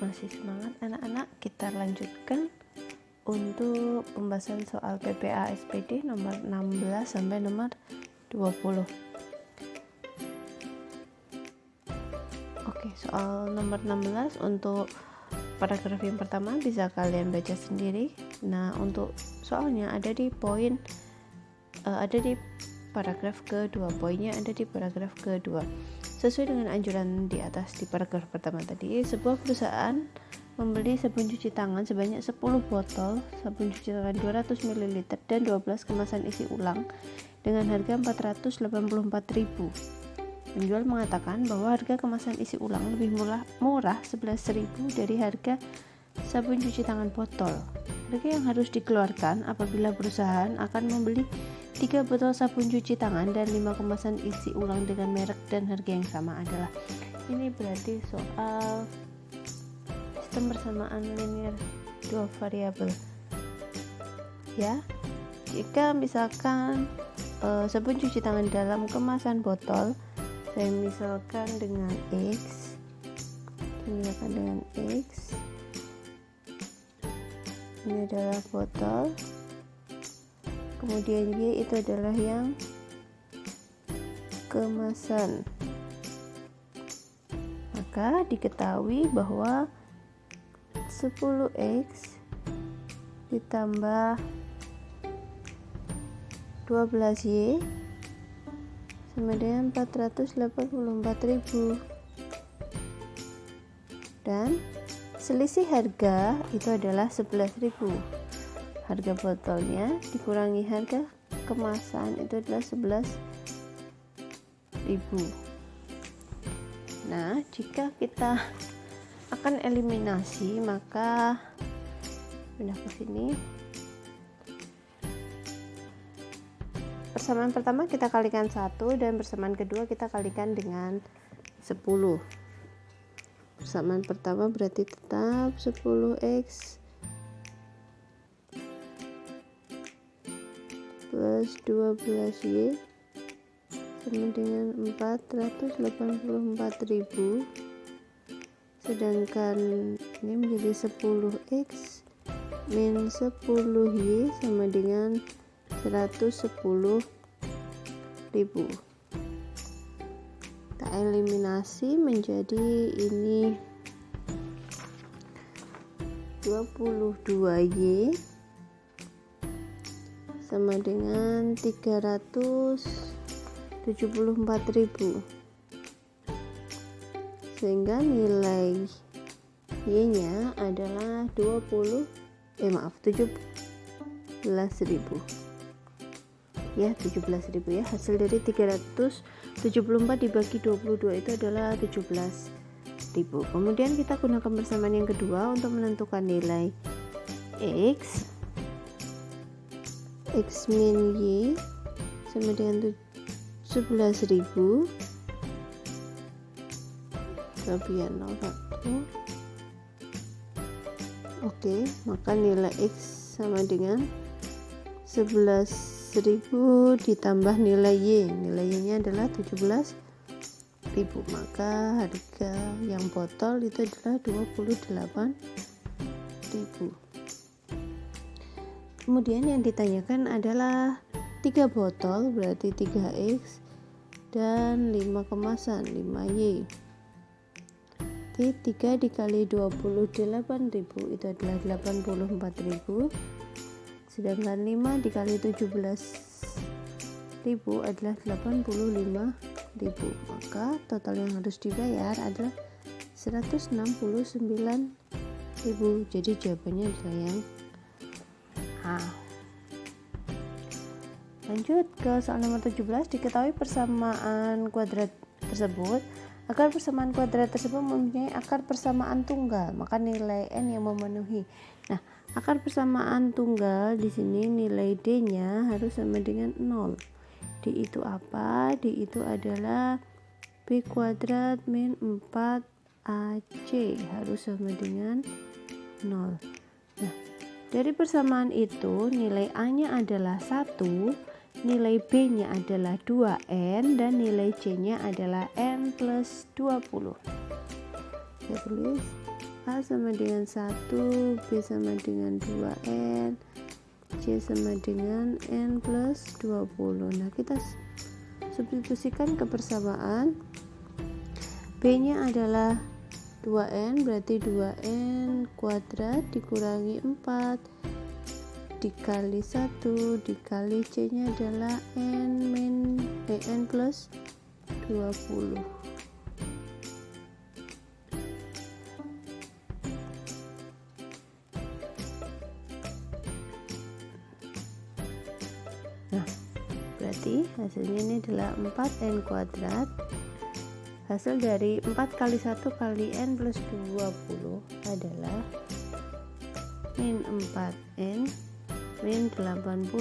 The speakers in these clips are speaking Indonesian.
Masih semangat anak-anak? Kita lanjutkan untuk pembahasan soal PPA SPD nomor 16 sampai nomor 20. Oke, soal nomor 16 untuk paragraf yang pertama bisa kalian baca sendiri. Nah, untuk soalnya ada di paragraf kedua. Poinnya ada di paragraf kedua. Sesuai dengan anjuran di atas di paragraf pertama tadi, sebuah perusahaan membeli sabun cuci tangan sebanyak 10 botol sabun cuci tangan 200 ml dan 12 kemasan isi ulang dengan harga 484.000. Penjual mengatakan bahwa harga kemasan isi ulang lebih murah 11.000 dari harga sabun cuci tangan botol. Harga yang harus dikeluarkan apabila perusahaan akan membeli 3 botol sabun cuci tangan dan 5 kemasan isi ulang dengan merek dan harga yang sama adalah. Ini berarti soal sistem persamaan linear dua variabel. Ya, jika misalkan sabun cuci tangan dalam kemasan botol, saya misalkan dengan X, ini adalah botol, kemudian Y itu adalah yang kemasan. Maka diketahui bahwa 10X ditambah 12Y sama dengan 484.000, dan selisih harga itu adalah 11.000. Harga botolnya dikurangi harga kemasan itu adalah 11.000. Nah, jika kita akan eliminasi, maka pindah ke sini. Persamaan pertama kita kalikan 1 dan persamaan kedua kita kalikan dengan 10. Persamaan pertama berarti tetap 10X plus 12Y sama dengan 484.000, sedangkan ini menjadi 10X min 10Y sama dengan 110.000. Kita eliminasi menjadi ini 22Y sama dengan 374.000, sehingga nilai Y nya adalah 17.000 ya, 17.000 ya. Hasil dari 374 dibagi 22 itu adalah 17.000. Kemudian kita gunakan persamaan yang kedua untuk menentukan nilai X min Y sama dengan 17.000 kelebihan 01. Oke, maka nilai X sama dengan 11.000 ditambah nilai Y. Nilai Y nya adalah 17.000, maka harga yang botol itu adalah 28.000. Kemudian yang ditanyakan adalah 3 botol berarti 3X dan 5 kemasan 5Y. 3 dikali 28.000 itu adalah 84.000, sedangkan 5 dikali 17.000 adalah 85.000. Maka total yang harus dibayar adalah 169.000. Jadi jawabannya adalah yang A. Lanjut ke soal nomor 17. Diketahui persamaan kuadrat tersebut. Agar persamaan kuadrat tersebut mempunyai akar persamaan tunggal, maka nilai n yang memenuhi. Nah, akar persamaan tunggal di sini nilai d-nya harus sama dengan 0. D itu apa? D itu adalah b kuadrat min 4ac, harus sama dengan 0. Nah, dari persamaan itu nilai a-nya adalah 1, nilai b-nya adalah 2n, dan nilai c-nya adalah n plus 20. Saya tulis A sama dengan 1, B sama dengan 2N, C sama dengan N plus 20. Nah, kita substitusikan kebersamaan. B nya adalah 2N, berarti 2N kuadrat dikurangi 4 dikali 1 dikali C nya adalah N plus 20. Nah, berarti hasilnya ini adalah 4N kuadrat. Hasil dari 4 kali 1 kali N plus 20 adalah min 4N min 80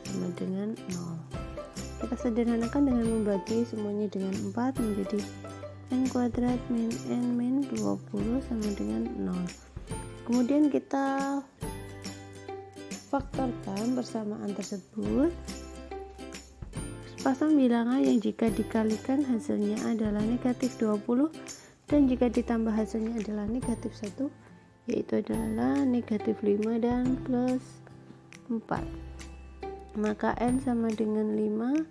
sama dengan 0. Kita sederhanakan dengan membagi semuanya dengan 4 menjadi N kuadrat min N min 20 sama dengan 0. Kemudian kita faktorkan persamaan tersebut. Pasang bilangan yang jika dikalikan hasilnya adalah negatif 20 dan jika ditambah hasilnya adalah negatif 1, yaitu adalah negatif 5 dan plus 4. Maka N sama dengan 5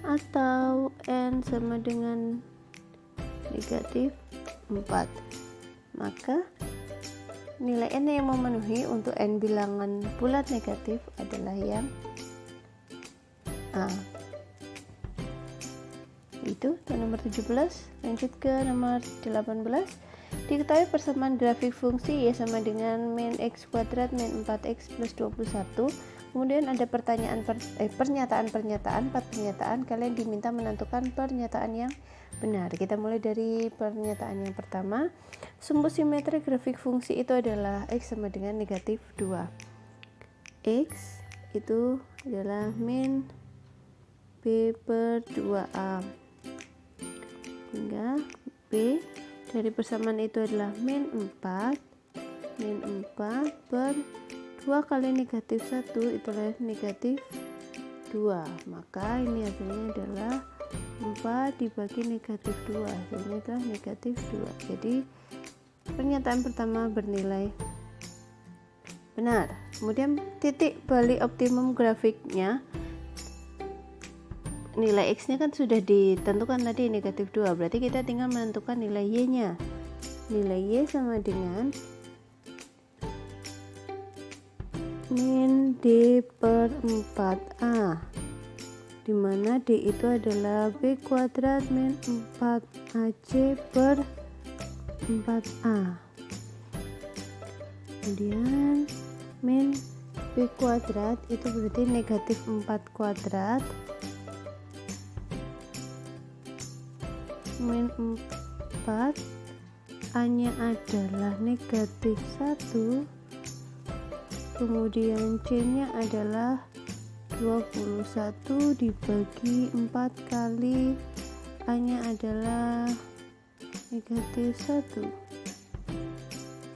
atau N sama dengan negatif 4. Maka nilai N yang memenuhi untuk N bilangan bulat negatif adalah yang A. Itu nomor 17. Lanjut ke nomor 18. Diketahui persamaan grafik fungsi Y sama dengan min X kuadrat min 4X plus 21. Kemudian ada pernyataan, 4 pernyataan. Kalian diminta menentukan pernyataan yang benar. Kita mulai dari pernyataan yang pertama. Sumbu simetri grafik fungsi itu adalah X sama dengan negatif 2. X itu adalah min B per 2A. Hingga B dari persamaan itu adalah min 4 per 2 kali negatif 1 itulah negatif 2. Maka ini hasilnya adalah 4 dibagi negatif 2, hasilnya adalah negatif 2. Jadi pernyataan pertama bernilai benar. Kemudian titik balik optimum grafiknya, nilai X nya kan sudah ditentukan tadi negatif 2, berarti kita tinggal menentukan nilai Y nya. Nilai Y sama dengan min D per 4A, dimana D itu adalah B kuadrat min 4AC per 4A. Kemudian min B kuadrat itu berarti negatif 4 kuadrat min 4, A nya adalah negatif 1, kemudian C nya adalah 21 dibagi 4 kali A nya adalah negatif 1.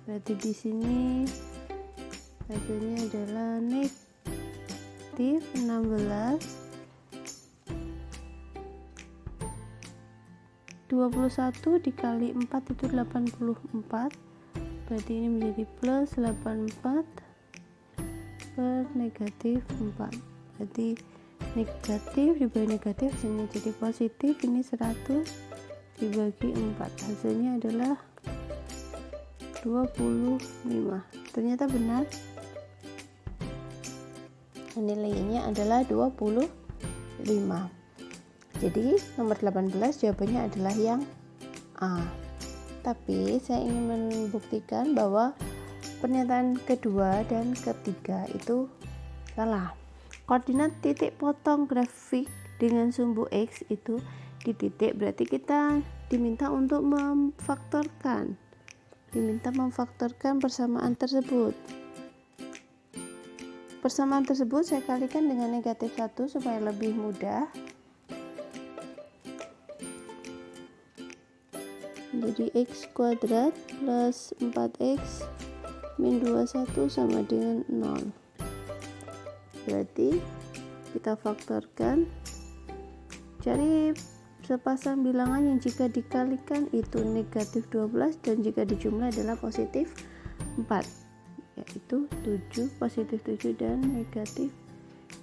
Berarti di sini hasilnya adalah negatif 16. 21 dikali 4 itu 84, berarti ini menjadi plus 84 per negatif 4. Berarti negatif dibagi negatif hasilnya jadi positif. Ini 100 dibagi 4, hasilnya adalah 25. Ternyata benar, nilainya adalah 25. Jadi nomor 18 jawabannya adalah yang A. Tapi saya ingin membuktikan bahwa pernyataan kedua dan ketiga itu salah. Koordinat titik potong grafik dengan sumbu X itu di titik, berarti kita diminta untuk memfaktorkan persamaan tersebut. Persamaan tersebut saya kalikan dengan negatif 1 supaya lebih mudah. Jadi X kuadrat plus 4X min 21 sama dengan 0. Berarti kita faktorkan, cari sepasang bilangan yang jika dikalikan itu negatif 12 dan jika dijumlah adalah positif 4, yaitu 7, positif 7 dan negatif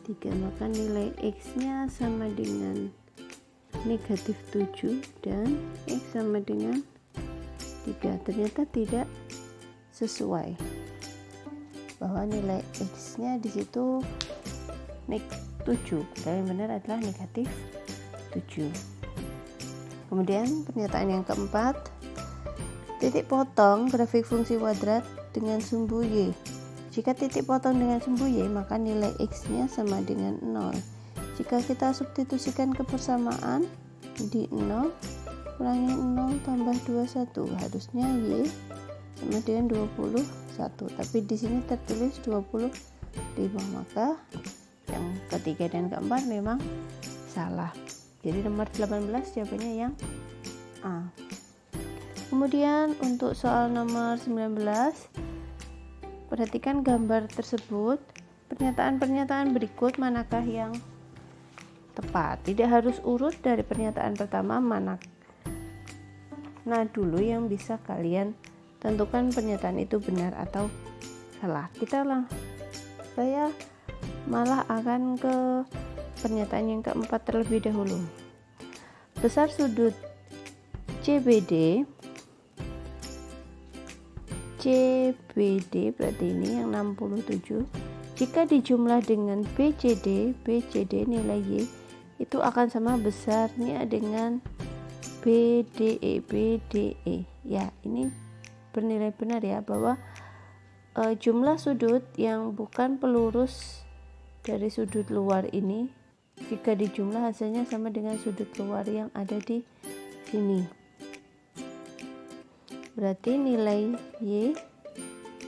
3. Maka nilai X nya sama dengan negatif 7 dan X sama dengan 3. Ternyata tidak sesuai, bahwa nilai X nya di situ 7, dan yang benar adalah negatif 7. Kemudian pernyataan yang keempat, titik potong grafik fungsi kuadrat dengan sumbu Y. Jika titik potong dengan sumbu Y, maka nilai X nya sama dengan 0. Jika kita substitusikan kebersamaan di 0 kurangi 0 tambah 21, harusnya Y sama dengan 21, tapi di sini tertulis 25, maka yang ketiga dan keempat memang salah. Jadi nomor 18 jawabannya yang A. Kemudian untuk soal nomor 19, perhatikan gambar tersebut. Pernyataan-pernyataan berikut manakah yang tepat? Tidak harus urut dari pernyataan pertama, mana dulu yang bisa kalian tentukan pernyataan itu benar atau salah. Saya malah akan ke pernyataan yang keempat terlebih dahulu. Besar sudut CBD berarti ini yang 67, jika dijumlah dengan BCD nilai Y itu akan sama besarnya dengan BDE. Ya, ini bernilai benar ya, bahwa jumlah sudut yang bukan pelurus dari sudut luar ini, jika dijumlah hasilnya sama dengan sudut luar yang ada di sini. Berarti nilai Y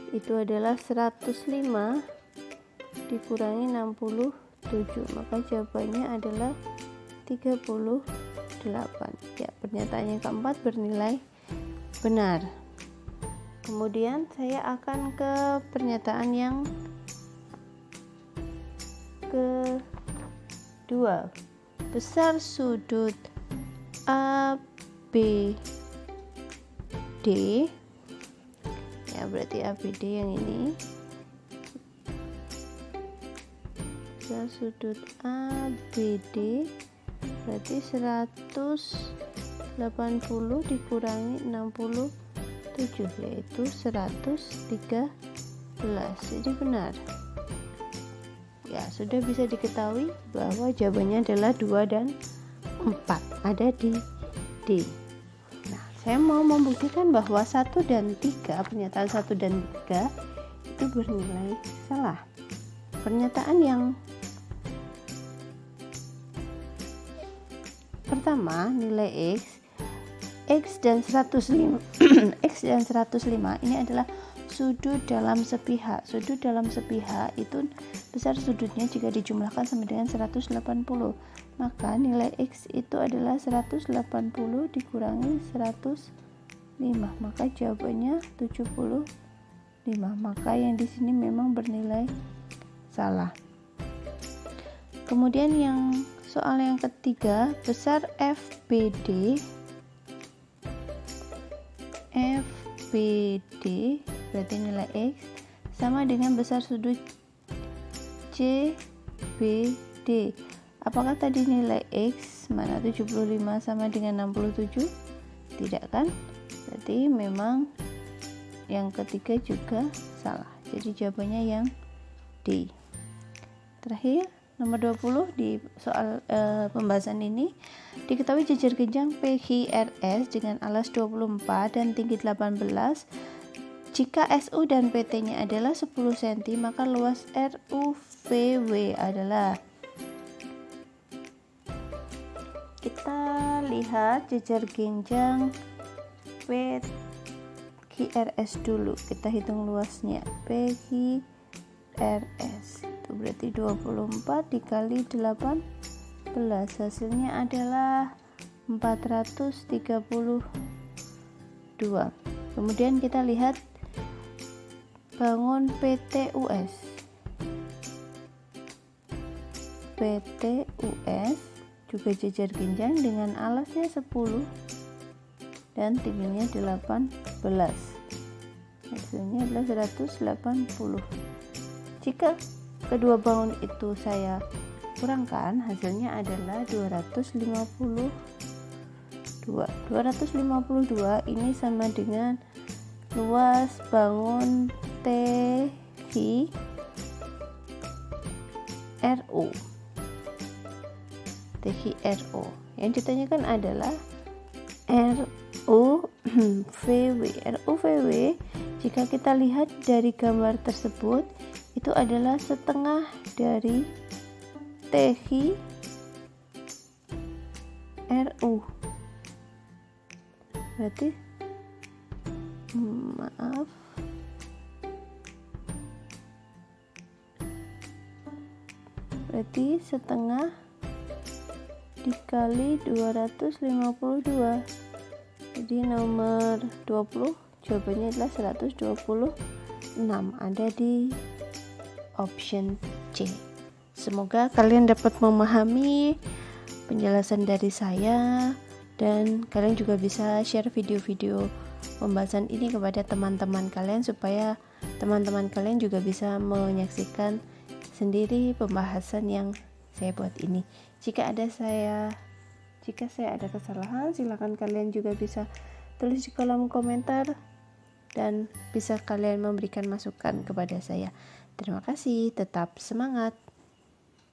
itu adalah 105 dikurangi 67, maka jawabannya adalah 38. Ya, pernyataan yang keempat bernilai benar. Kemudian saya akan ke pernyataan yang kedua. Besar sudut ABD, ya berarti ABD yang ini. Besar sudut ABD berarti 180 dikurangi 67, yaitu 113. Jadi benar. Ya, sudah bisa diketahui bahwa jawabannya adalah 2 dan 4, ada di D. Nah, saya mau membuktikan bahwa 1 dan 3, pernyataan 1 dan 3 itu bernilai salah. Pernyataan yang pertama, nilai X dan 105 X dan 105 ini adalah sudut dalam sepihak. Sudut dalam sepihak itu besar sudutnya jika dijumlahkan sama dengan 180. Maka nilai X itu adalah 180 dikurangi 105. Maka jawabannya 75. Maka yang di sini memang bernilai salah. Kemudian yang soal yang ketiga, besar FBD berarti nilai X sama dengan besar sudut CBD. Apakah tadi nilai X mana 75 sama dengan 67? Tidak kan? Berarti memang yang ketiga juga salah. Jadi jawabannya yang D. Terakhir, nomor 20 di soal pembahasan ini, diketahui jajar genjang PQRS dengan alas 24 dan tinggi 18. Jika SU dan PT-nya adalah 10 cm, maka luas RUVW adalah. Kita lihat jajar genjang PQRS dulu. Kita hitung luasnya. PQRS itu berarti 24 dikali 18, hasilnya adalah 432. Kemudian kita lihat bangun PTUS juga jajar genjang dengan alasnya 10 dan tingginya 18. Hasilnya adalah 180. Jika kedua bangun itu saya kurangkan, hasilnya adalah 252. 252 ini sama dengan luas bangun THRU. THRU yang ditanyakan adalah RUVW. Jika kita lihat dari gambar tersebut, itu adalah setengah dari THRU. Berarti setengah dikali 252. Jadi nomor 20 jawabannya adalah 126, ada di option C. Semoga kalian dapat memahami penjelasan dari saya, dan kalian juga bisa share video-video pembahasan ini kepada teman-teman kalian supaya teman-teman kalian juga bisa menyaksikan sendiri pembahasan yang saya buat ini. Jika saya ada kesalahan, silakan kalian juga bisa tulis di kolom komentar dan bisa kalian memberikan masukan kepada saya. Terima kasih, tetap semangat.